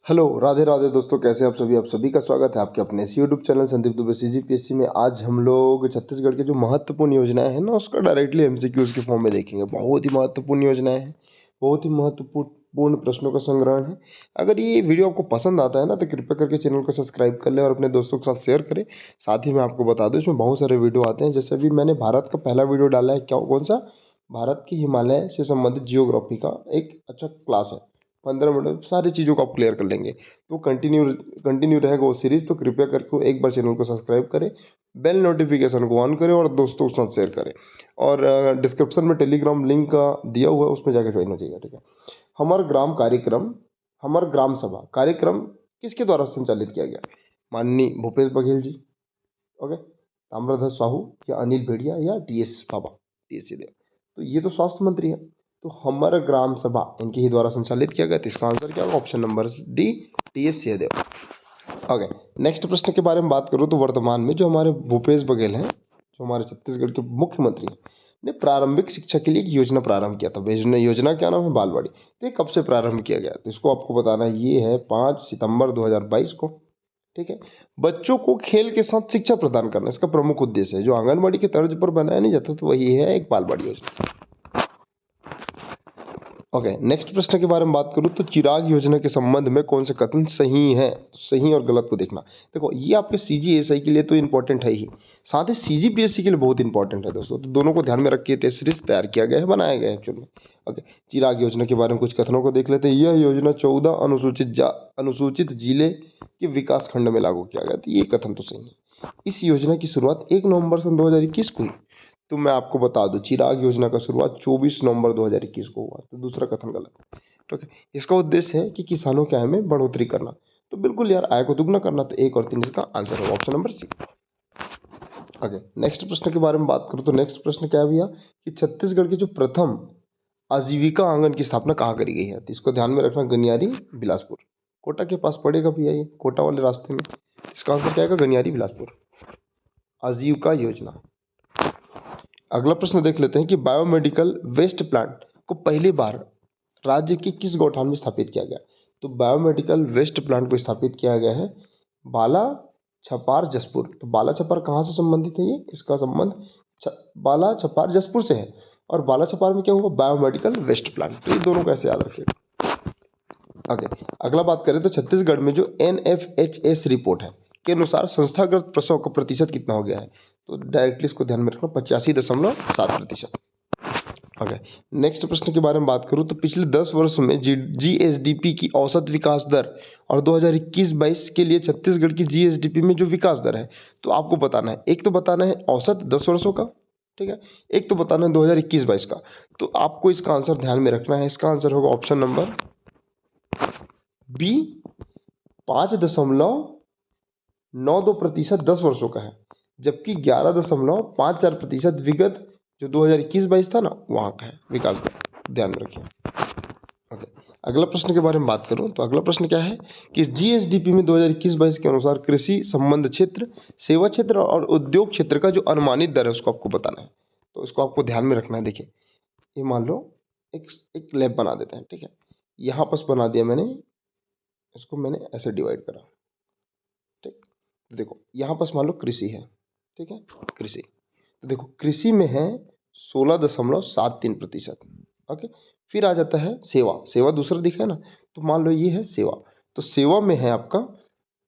Hello, Radhe Radhe दोस्तों, कैसे हैं आप सभी का स्वागत है आपके अपने इस YouTube channel Sandeep Dubey CGPSC में। आज हम लोग छत्तीसगढ़ के जो महत्वपूर्ण योजनाएं हैं ना, उसका डायरेक्टली एमसीक्यूज के फॉर्म में देखेंगे। बहुत ही महत्वपूर्ण योजनाएं हैं, बहुत ही महत्वपूर्ण प्रश्नों का संग्रहण है। अगर ये वीडियो आपको पसंद आता है ना, तो कृपया करके चैनल को सब्सक्राइब कर ले और अपने दोस्तों के साथ शेयर करें। साथ ही मैं आपको बता दूं, इसमें बहुत सारे वीडियो आते हैं। जैसे अभी मैंने भारत का पहला वीडियो डाला है, क्या कौन सा, भारत के हिमालय से संबंधित जियोग्राफी का एक अच्छा क्लास है। 15 मिनट में सारी चीज़ों को आप क्लियर कर लेंगे। तो कंटिन्यू रहेगा वो सीरीज़। तो कृपया करके एक बार चैनल को सब्सक्राइब करें, बेल नोटिफिकेशन को ऑन करें और दोस्तों के साथ शेयर करें। और डिस्क्रिप्शन में टेलीग्राम लिंक का दिया हुआ है, उसमें जाकर ज्वाइन हो जाइएगा, ठीक है। हमर ग्राम कार्यक्रम, हमर ग्राम सभा कार्यक्रम किसके द्वारा संचालित किया गया? माननीय भूपेश बघेल जी, ओके, ताम्रध्वज साहू या अनिल भेड़िया या टीएस बाबा, टीएस सिंहदेव। तो ये तो स्वास्थ्य मंत्री है। तो हमर ग्राम सभा इनके ही द्वारा संचालित किया गया। तो इसका आंसर क्या होगा? Option number D, TS Singhdeo. Okay, next प्रश्न के बारे में बात करूँ तो वर्तमान में जो हमारे भूपेश बघेल हैं, जो हमारे छत्तीसगढ़ के मुख्यमंत्री हैं, ने प्रारंभिक शिक्षा के लिए एक योजना प्रारंभ किया था। योजना क्या नाम है? बालवाड़ी। तो ये कब से प्रारंभ किया गया? तो इसको आपको बताना है। ये है 5 सितंबर 2022 को, ठीक है। बच्चों को खेल के साथ शिक्षा प्रदान करना इसका प्रमुख उद्देश्य है। जो आंगनबाड़ी के तर्ज पर बनाया नहीं जाता, तो वही है एक बालवाड़ी योजना। ओके, नेक्स्ट प्रश्न के बारे में बात करूं तो चिराग योजना के संबंध में कौन से कथन सही है? सही और गलत को देखना। देखो, ये आपके सीजीएसआई के लिए तो इंपॉर्टेंट है ही, साथ ही सीजीपीएससी के लिए बहुत इंपॉर्टेंट है दोस्तों। तो दोनों को ध्यान में रख के टेस्ट सीरीज तैयार किया गया है, बनाया गया है एक्चुअल में। ओके, चिराग योजना के बारे में कुछ कथनों को देख लेते हैं। यह योजना 14 अनुसूचित जिले के विकास खंड में लागू किया गया। तो ये कथन तो सही है। इस योजना की शुरुआत 1 नवंबर सन 2021 को हुई। तो मैं आपको बता दूं, चिराग योजना का शुरुआत 24 नवंबर 2021 को हुआ। तो दूसरा कथन गलत है, ठीक है। इसका उद्देश्य है कि किसानों की आय में बढ़ोतरी करना। तो बिल्कुल यार, आय को दुगना करना। तो 1 और 3 इसका आंसर होगा, option number C. Okay, next प्रश्न के बारे में बात करूँ तो नेक्स्ट प्रश्न क्या है भैया, कि छत्तीसगढ़ की जो प्रथम आजीविका आंगन की स्थापना कहाँ करी गई है? तो इसको ध्यान में रखना, गनियारी बिलासपुर। कोटा के पास पड़ेगा भैया, ये कोटा वाले रास्ते में। इसका आंसर क्या आएगा? गनियारी बिलासपुर, आजीविका योजना। अगला प्रश्न देख लेते हैं कि बायोमेडिकल वेस्ट प्लांट को पहली बार राज्य के किस गौठान में स्थापित किया गया? तो बायोमेडिकल वेस्ट प्लांट को स्थापित किया गया है बाला छपार जसपुर। तो बाला छपार कहाँ से संबंधित है? ये इसका संबंध बाला छपार जसपुर से है। और बाला छपार में क्या हुआ? Biomedical waste plant. तो ये दोनों को ऐसे याद रखिएगा। ओके, अगला बात करें तो छत्तीसगढ़ में जो NFHS रिपोर्ट है के अनुसार संस्थागत प्रसव का प्रतिशत कितना हो गया है? तो डायरेक्टली इसको ध्यान में रखना, 85.7%। ओके, नेक्स्ट प्रश्न के बारे में बात करूं तो पिछले 10 वर्ष में GSDP की औसत विकास दर और 2021-22 के लिए छत्तीसगढ़ की GSDP में जो विकास दर है, तो आपको बताना है। एक तो बताना है औसत 10 वर्षों का, ठीक है। एक तो बताना है 2021-22 का। तो आपको इसका आंसर ध्यान में रखना है। इसका आंसर होगा ऑप्शन नंबर बी, 5.92% 10 वर्षों का है, जबकि 11.54% विगत जो 2021-22 था ना, वहाँ का है विकास दर। ध्यान में रखिए। ओके, अगला प्रश्न के बारे में बात करूँ तो अगला प्रश्न क्या है कि GSDP में 2021-22 के अनुसार कृषि संबंध क्षेत्र, सेवा क्षेत्र और उद्योग क्षेत्र का जो अनुमानित दर है, उसको आपको बताना है। तो इसको आपको ध्यान में रखना है। देखिए, ये मान लो एक लैब बना देते हैं, ठीक है। यहाँ पर बना दिया मैंने, इसको मैंने ऐसे डिवाइड करा, ठीक। देखो, यहाँ पर मान लो कृषि है, ठीक है, कृषि। तो देखो, कृषि में है 16.73%। ओके, फिर आ जाता है सेवा। सेवा दूसरा दिखा है ना, तो मान लो ये है सेवा। तो सेवा में है आपका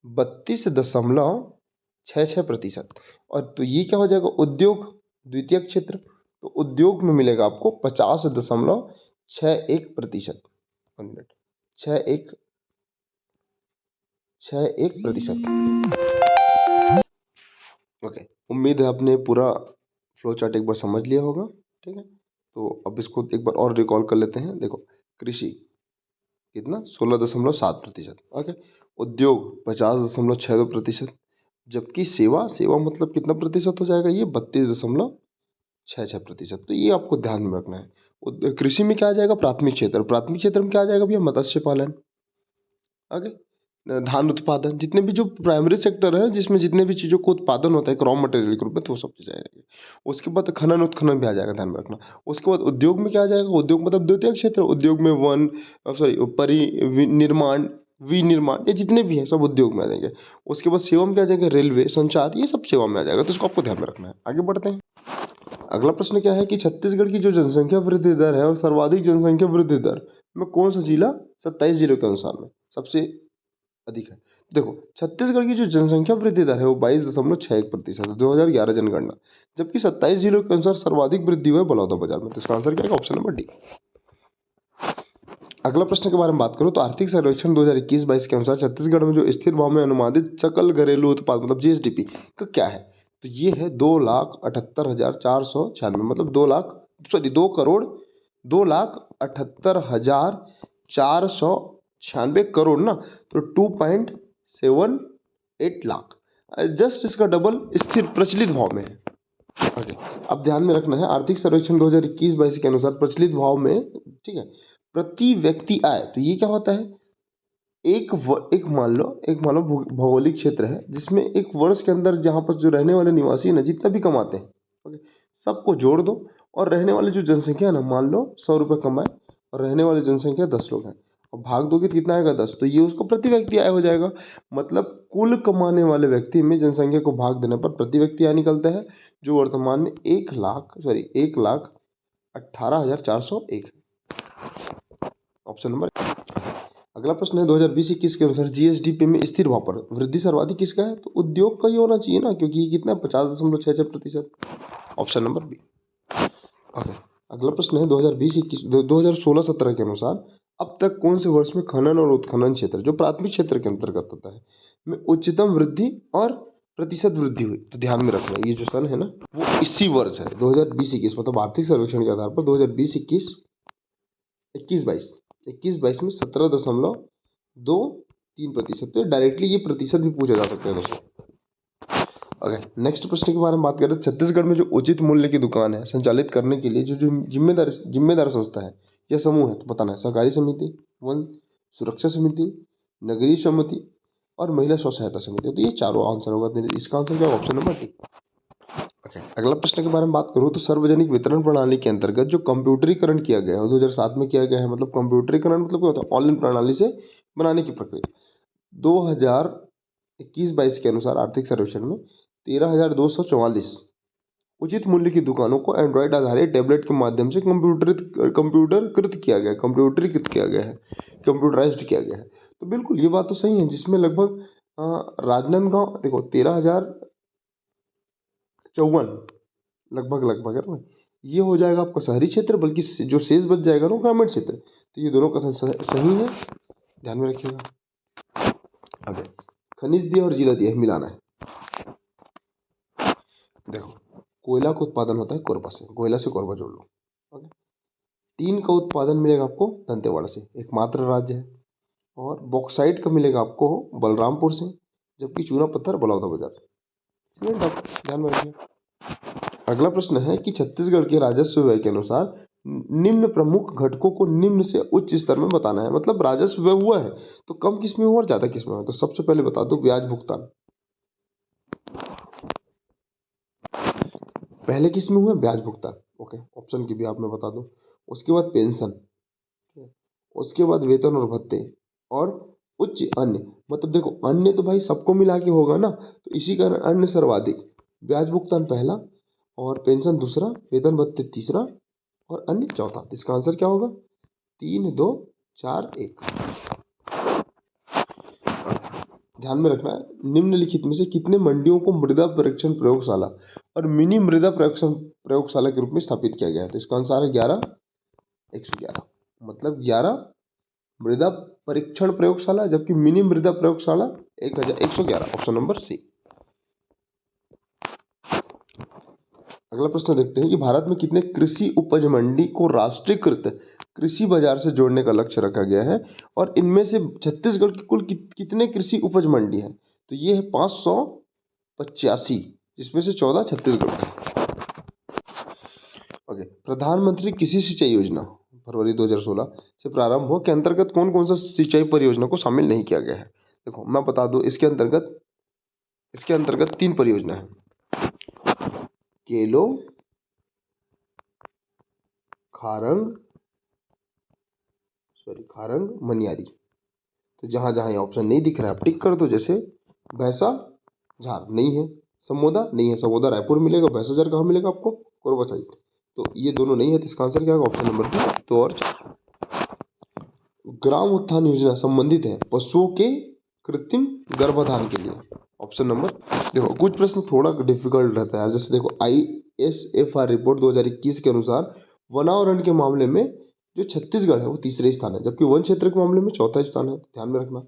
32.66%। और तो ये क्या हो जाएगा? उद्योग, द्वितीय क्षेत्र। तो उद्योग में मिलेगा आपको 50.61%। 61%। ओके, उम्मीद है आपने पूरा फ्लो चार्ट एक बार समझ लिया होगा, ठीक है। तो अब इसको एक बार और रिकॉल कर लेते हैं। देखो, कृषि कितना? 16.7%। ओके, उद्योग 50.62%। जबकि सेवा, सेवा मतलब कितना प्रतिशत हो जाएगा? ये 32.66%। तो ये आपको ध्यान में रखना है। कृषि में क्या आ जाएगा? प्राथमिक क्षेत्र। प्राथमिक क्षेत्र में क्या आ जाएगा भैया? मत्स्य पालन, आगे धान उत्पादन, जितने भी जो प्राइमरी सेक्टर है, जिसमें जितने भी चीज़ों को उत्पादन होता है एक रॉ मटेरियल के रूप में, तो वो सब चीज़ आ जाएगी। उसके बाद खनन उत्खनन भी आ जाएगा, ध्यान में रखना। उसके बाद उद्योग में क्या आ जाएगा? उद्योग मतलब द्वितीय क्षेत्र। उद्योग में वन, सॉरी, निर्माण, विनिर्माण, ये जितने भी हैं सब उद्योग में आ जाएंगे। उसके बाद सेवा में क्या आ जाएगा, रेलवे, संचार, ये सब सेवा में आ जाएगा। तो इसको आपको ध्यान में रखना है। आगे बढ़ते हैं। अगला प्रश्न क्या है कि छत्तीसगढ़ की जो जनसंख्या वृद्धि दर है और सर्वाधिक जनसंख्या वृद्धि दर में कौन सा जिला 27 जिलों के अनुसार में सबसे अधिक है। देखो, छत्तीसगढ़ की जो जनसंख्या वृद्धि दर है वो 22.61% है, 2011 जनगणना। जबकि 27 जिलों के अनुसार सर्वाधिक वृद्धि हुआ है बलौदाबाजार में। तो इसका आंसर क्या है, ऑप्शन नंबर डी। अगला प्रश्न के बारे में बात करूं तो आर्थिक सर्वेक्षण 2021-22 के अनुसार छत्तीसगढ़ में जो स्थिर भाव में अनुमानित सकल घरेलू उत्पाद मतलब जीएसडीपी का क्या है, तो ये है 2,78,496, मतलब 2,78,496 करोड़ ना, तो 2.78 लाख, जस्ट इसका डबल स्थिर प्रचलित भाव में है। ओके, अब ध्यान में रखना है आर्थिक सर्वेक्षण 2021-22 के अनुसार प्रचलित भाव में, ठीक है, प्रति व्यक्ति आय, तो ये क्या होता है, एक मान लो भौगोलिक क्षेत्र है जिसमें एक वर्ष के अंदर जहाँ पर जो रहने वाले निवासी है ना, जितना भी कमाते हैं, ओके, सबको जोड़ दो और रहने वाली जो जनसंख्या है ना, मान लो 100 रुपये कमाए और रहने वाली जनसंख्या 10 लोग हैं, और भाग दोगे तो कितना आएगा, 10, तो ये उसका प्रति व्यक्ति आय हो जाएगा। मतलब कुल कमाने वाले व्यक्ति में जनसंख्या को भाग देने पर प्रति व्यक्ति आय निकलता है, जो वर्तमान में 1,18,401। Option number. अगला प्रश्न है 2020-21 के अनुसार जीएसडीपी में स्थिर भाव पर वृद्धि सर्वाधिक किसका है, तो उद्योग का ही होना चाहिए ना, क्योंकि ये कितना 50.66%। Option number B. ओके, अगला प्रश्न है 2016-17 के अनुसार अब तक कौन से वर्ष में खनन और उत्खनन क्षेत्र जो प्राथमिक क्षेत्र के अंतर्गत होता है में उच्चतम वृद्धि और प्रतिशत वृद्धि हुई। तो ध्यान में रखना, ये जो सन है ना वो इसी वर्ष है 2020-21, मतलब आर्थिक सर्वेक्षण के आधार पर 2020-21, 21-22 में 17.23%। तो डायरेक्टली ये प्रतिशत भी पूछा जा सकता है दोस्तों। ओके, नेक्स्ट प्रश्न के बारे में बात करें। छत्तीसगढ़ में जो उचित मूल्य की दुकान है संचालित करने के लिए जो जो जिम्मेदार संस्था है या समूह है, तो बताना है सहकारी समिति, वन सुरक्षा समिति, नगरीय समिति और महिला स्व सहायता समिति। तो ये चारों आंसर होगा, तो इसका आंसर क्या, ऑप्शन नंबर डी। ओके, अगला प्रश्न के बारे में बात करूँ तो सार्वजनिक वितरण प्रणाली के अंतर्गत जो कंप्यूटरीकरण किया गया है 2007 में किया गया है, मतलब कंप्यूटरीकरण मतलब क्या होता है, ऑनलाइन प्रणाली से बनाने की प्रक्रिया। 2021-22 के अनुसार आर्थिक सर्वेक्षण में 13,244 उचित मूल्य की दुकानों को एंड्रॉयड आधारित टैबलेट के माध्यम से कंप्यूटरीकृत किया गया है, कंप्यूटराइज्ड किया गया है। तो बिल्कुल ये बात तो सही है, जिसमें लगभग राजनांदगांव देखो 13,054 लगभग है ना, ये हो जाएगा आपका शहरी क्षेत्र, बल्कि जो शेष बच जाएगा ना ग्रामीण क्षेत्र। तो ये दोनों कथन सही है, ध्यान में रखिएगा। आगे खनिज दिया और जिला दिया मिलाना है। देखो, कोयला का उत्पादन होता है कोरबा से, कोयला से कोरबा जोड़ लो। ओके, टीन का उत्पादन मिलेगा आपको दंतेवाड़ा से, एकमात्र राज्य है। और बॉक्साइट का मिलेगा आपको बलरामपुर से, जबकि चूना पत्थर बलौदाबाजार। ध्यान में रखिए। अगला प्रश्न है कि छत्तीसगढ़ के राजस्व व्यय के अनुसार निम्न प्रमुख घटकों को निम्न से उच्च स्तर में बताना है। मतलब राजस्व व्यय हुआ है तो कम किस में हुआ और ज्यादा किस में हुआ। तो सबसे पहले बता दो ब्याज भुगतान, पहले किस में हुआ, ब्याज भुगतान। ओके, ऑप्शन की भी आप मैं बता दूं। उसके बाद पेंशन, उसके बाद वेतन और भत्ते, और उच्च अन्य। मतलब देखो, अन्य तो भाई सबको मिला के होगा ना, तो इसी कारण अन्य सर्वाधिक। ब्याज भुगतान पहला, और पेंशन दूसरा, वेतन भत्ते तीसरा, और अन्य चौथा। तो इसका आंसर क्या होगा, 3, 2, 4, 1। ध्यान में रखना है, निम्नलिखित में से कितने मंडियों को मृदा परीक्षण प्रयोगशाला और मिनी मृदा परीक्षण प्रयोगशाला के रूप में स्थापित किया गया है। तो इसका आंसर है 11, 111। मतलब 11 मृदा परीक्षण प्रयोगशाला, जबकि मिनी मृदा प्रयोगशाला 1111। Option number C. अगला प्रश्न देखते हैं कि भारत में कितने कृषि उपज मंडी को राष्ट्रीयकृत कृषि बाजार से जोड़ने का लक्ष्य रखा गया है, और इनमें से छत्तीसगढ़ की कुल कितने कृषि उपज मंडी है। तो ये है 585, जिसमें से 14 छत्तीसगढ़ का है। ओके, प्रधानमंत्री कृषि सिंचाई योजना फरवरी 2016 से प्रारंभ हुआ के अंतर्गत कौन कौन सा सिंचाई परियोजना को शामिल नहीं किया गया है। देखो मैं बता दूं, इसके अंतर्गत 3 परियोजना है, केलो, खारंग मनियारी। तो जहाँ जहाँ ये ऑप्शन नहीं दिख रहा है आप टिक कर दो। जैसे भैंसा झार नहीं है, समोदा नहीं है, समोदा रायपुर मिलेगा, भैंसा झार कहाँ मिलेगा आपको, कोरबा साइड। तो ये दोनों नहीं है, तो इसका आंसर क्या होगा, ऑप्शन नंबर बी 2 और 4। ग्राम उत्थान योजना संबंधित है पशुओं के कृत्रिम गर्भाधान के लिए। ऑप्शन नंबर, देखो कुछ प्रश्न थोड़ा डिफिकल्ट रहता है, जैसे देखो ISFR रिपोर्ट 2021 के अनुसार वनावरण के मामले में जो छत्तीसगढ़ है वो तीसरे स्थान है, जबकि वन क्षेत्र के मामले में चौथा स्थान है, ध्यान में रखना।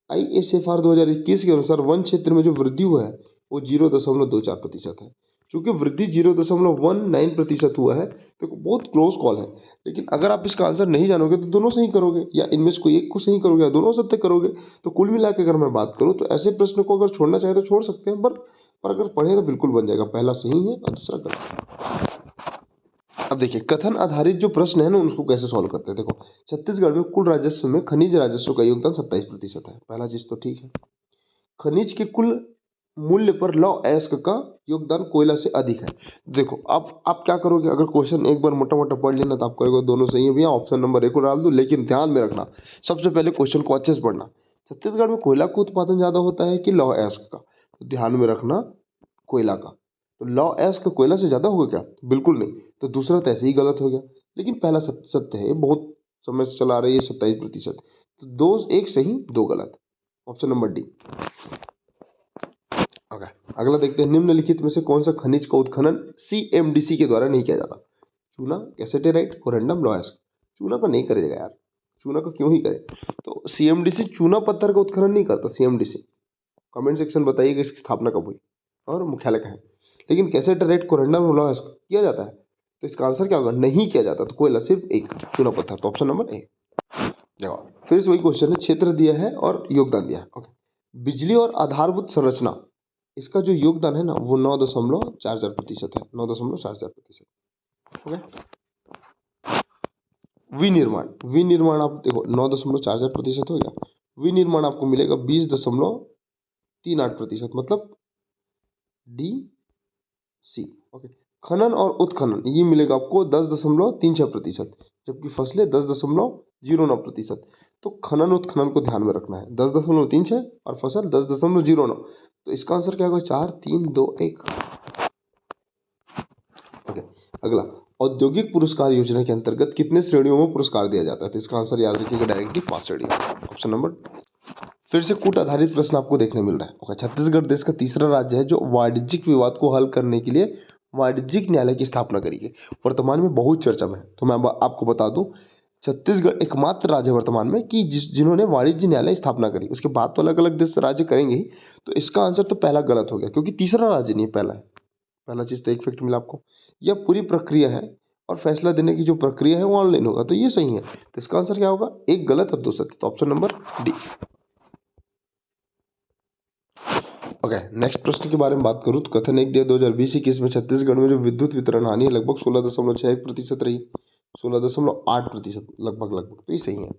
ISFR 2021 के अनुसार वन क्षेत्र में जो वृद्धि हुआ है वो 0.24% है। चूंकि वृद्धि 0.19% हुआ है तो बहुत क्लोज कॉल है, लेकिन अगर आप इसका आंसर नहीं जानोगे तो दोनों सही करोगे, या इनमें से कोई एक को सही करोगे या दोनों सत्य करोगे। तो कुल मिला के अगर मैं बात करूँ तो ऐसे प्रश्न को अगर छोड़ना चाहे तो छोड़ सकते हैं, पर अगर पढ़े तो बिल्कुल बन जाएगा, पहला सही है और दूसरा गलत। अब देखिए कथन आधारित जो प्रश्न है ना उनको कैसे सॉल्व करते हैं। देखो छत्तीसगढ़ में कुल राजस्व में खनिज राजस्व का योगदान 27% है, पहला चीज तो ठीक है। खनिज के कुल मूल्य पर लौह अयस्क का योगदान कोयला से अधिक है। देखो अब आप क्या करोगे, अगर क्वेश्चन एक बार मोटा मोटा पढ़ लेना तो आप करोगे दोनों सही है भैया, ऑप्शन नंबर 1 को डाल दो। लेकिन ध्यान में रखना, सबसे पहले क्वेश्चन को अच्छे से पढ़ना। छत्तीसगढ़ में कोयला का उत्पादन ज्यादा होता है कि लौह अयस्क का, तो ध्यान में रखना कोयला का। तो लौह अयस्क कोयला से ज्यादा होगा क्या, बिल्कुल नहीं। तो दूसरा तो ऐसे ही गलत हो गया, लेकिन पहला सत्य है, ये बहुत समय से चला रही है 27%। तो दो, एक सही दो गलत, ऑप्शन नंबर डी। ओके, अगला देखते हैं, निम्नलिखित में से कौन सा खनिज का उत्खनन CMDC के द्वारा नहीं किया जाता। चूना, कैसेटेराइट, कोरंडम, लौह अयस्क। चूना का नहीं करेगा यार, चूना का क्यों ही करे। तो CMDC चूना पत्थर का उत्खनन नहीं करता CMDC। कमेंट सेक्शन बताइएगा इसकी स्थापना कब हुई और मुख्यालय कहाँ है। लेकिन कैसेटेराइट, कोरंडम और लौह अयस्क किया जाता है, तो इसका आंसर क्या होगा, नहीं किया जाता। तो कोयला सिर्फ एक, चूना पत्थर, तो ऑप्शन नंबर ए जवाब। फिर से वही क्वेश्चन है, क्षेत्र दिया है और योगदान दिया है। ओके, बिजली और आधारभूत संरचना, इसका जो योगदान है ना वो 9.44% है, 9.44%। ओके, विनिर्माण आप देखो 9.44% हो गया। विनिर्माण आपको मिलेगा 20.38%, मतलब DC। ओके, खनन और उत्खनन ये मिलेगा आपको 10.36%, जबकि फसलें 10.09%। तो खनन उत्खनन को ध्यान में रखना है, 10.36 और फसल 10.09। तो इसका आंसर क्या होगा, 4 3 2 1। ओके, अगला, औद्योगिक पुरस्कार योजना के अंतर्गत कितने श्रेणियों में पुरस्कार दिया जाता है। तो इसका आंसर याद रखिएगा डायरेक्टली 5 श्रेणियों, ऑप्शन नंबर। फिर से कूट आधारित प्रश्न आपको देखने मिल रहा है। ओके, छत्तीसगढ़ देश का तीसरा राज्य है जो वाणिज्यिक विवाद को हल करने के लिए वाणिज्यिक न्यायालय की स्थापना करेगी, वर्तमान में बहुत चर्चा में है। तो मैं आपको बता दूं, छत्तीसगढ़ एकमात्र राज्य है वर्तमान में कि जिन्होंने वाणिज्य न्यायालय स्थापना करी। उसके बाद तो अलग अलग देश राज्य करेंगे ही। तो इसका आंसर तो पहला गलत हो गया, क्योंकि तीसरा राज्य नहीं पहला है। पहला चीज तो एक फैक्ट मिला आपको। यह पूरी प्रक्रिया है और फैसला देने की जो प्रक्रिया है वो ऑनलाइन होगा, तो ये सही है। तो इसका आंसर क्या होगा, एक गलत और दो सत्य, तो option number D. Okay, next प्रश्न के बारे में बात करूँ तो कथन 1 दिया 2020-21 में छत्तीसगढ़ में जो विद्युत वितरण हानि है लगभग 16.61% रही, 16.8% लगभग। तो ये सही है।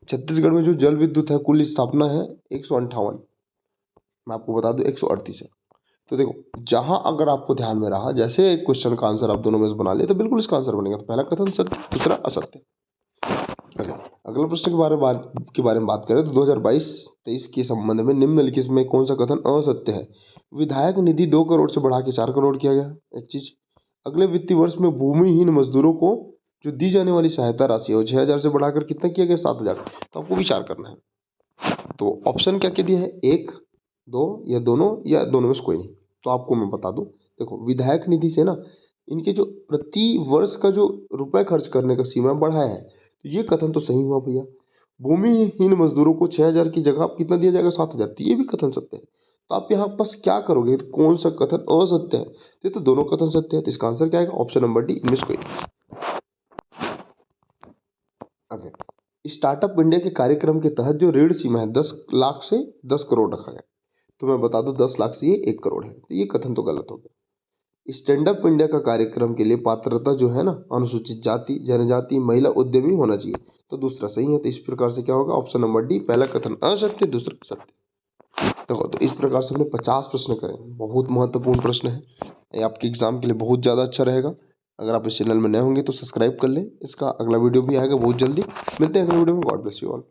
छत्तीसगढ़ में जो जल विद्युत है कुल स्थापना है 158, मैं आपको बता दूं 138 है। तो देखो जहां अगर आपको ध्यान में रहा, जैसे एक क्वेश्चन का आंसर आप दोनों में से बना लिए तो बिल्कुल इसका आंसर बनेगा। तो पहला कथन सत्य, दूसरा असत्य। ओके, अगला प्रश्न के बारे में बात करें तो 2022-23 के संबंध में निम्नलिखित में कौन सा कथन असत्य है। विधायक निधि 2 करोड़ से बढ़ा के 4 करोड़ किया गया, एक चीज। अगले वित्तीय वर्ष में भूमिहीन मजदूरों को जो दी जाने वाली सहायता राशि है वो 6,000 से बढ़ाकर कितना किया गया, 7,000। तो आपको विचार करना है। तो ऑप्शन क्या क्या दिया है, 1 2 या दोनों में से कोई नहीं। तो आपको मैं बता दूं, देखो विधायक निधि से ना इनके जो प्रति वर्ष का जो रुपए खर्च करने का सीमा बढ़ाया है, तो ये कथन तो सही हुआ भैया। भूमिहीन मजदूरों को 6,000 की जगह आप कितना दिया जाएगा, 7,000। तो ये भी कथन सत्य है। तो आप यहाँ बस क्या करोगे, तो कौन सा कथन असत्य है। ये तो दोनों कथन सत्य है, तो इसका आंसर क्या आएगा, ऑप्शन नंबर डी, इनमें से कोई नहीं। आगे, स्टार्टअप इंडिया के कार्यक्रम के तहत जो ऋण सीमा है 10 लाख से 10 करोड़ रखा गया। तो मैं बता दूं 10 लाख से ये 1 करोड़ है, तो ये कथन तो गलत हो गया। स्टैंड अप इंडिया का कार्यक्रम के लिए पात्रता जो है ना अनुसूचित जाति, जनजाति, महिला उद्यमी होना चाहिए। तो दूसरा सही है। तो इस प्रकार से क्या होगा, ऑप्शन नंबर डी, पहला कथन असत्य, दूसरा सत्य। देखो तो इस प्रकार से हमने 50 प्रश्न करे, बहुत महत्वपूर्ण प्रश्न है। ये आपके एग्जाम के लिए बहुत ज़्यादा अच्छा रहेगा। अगर आप इस चैनल में नए होंगे तो सब्सक्राइब कर लें। इसका अगला वीडियो भी आएगा बहुत जल्दी। मिलते हैं अगले वीडियो में। God bless you all.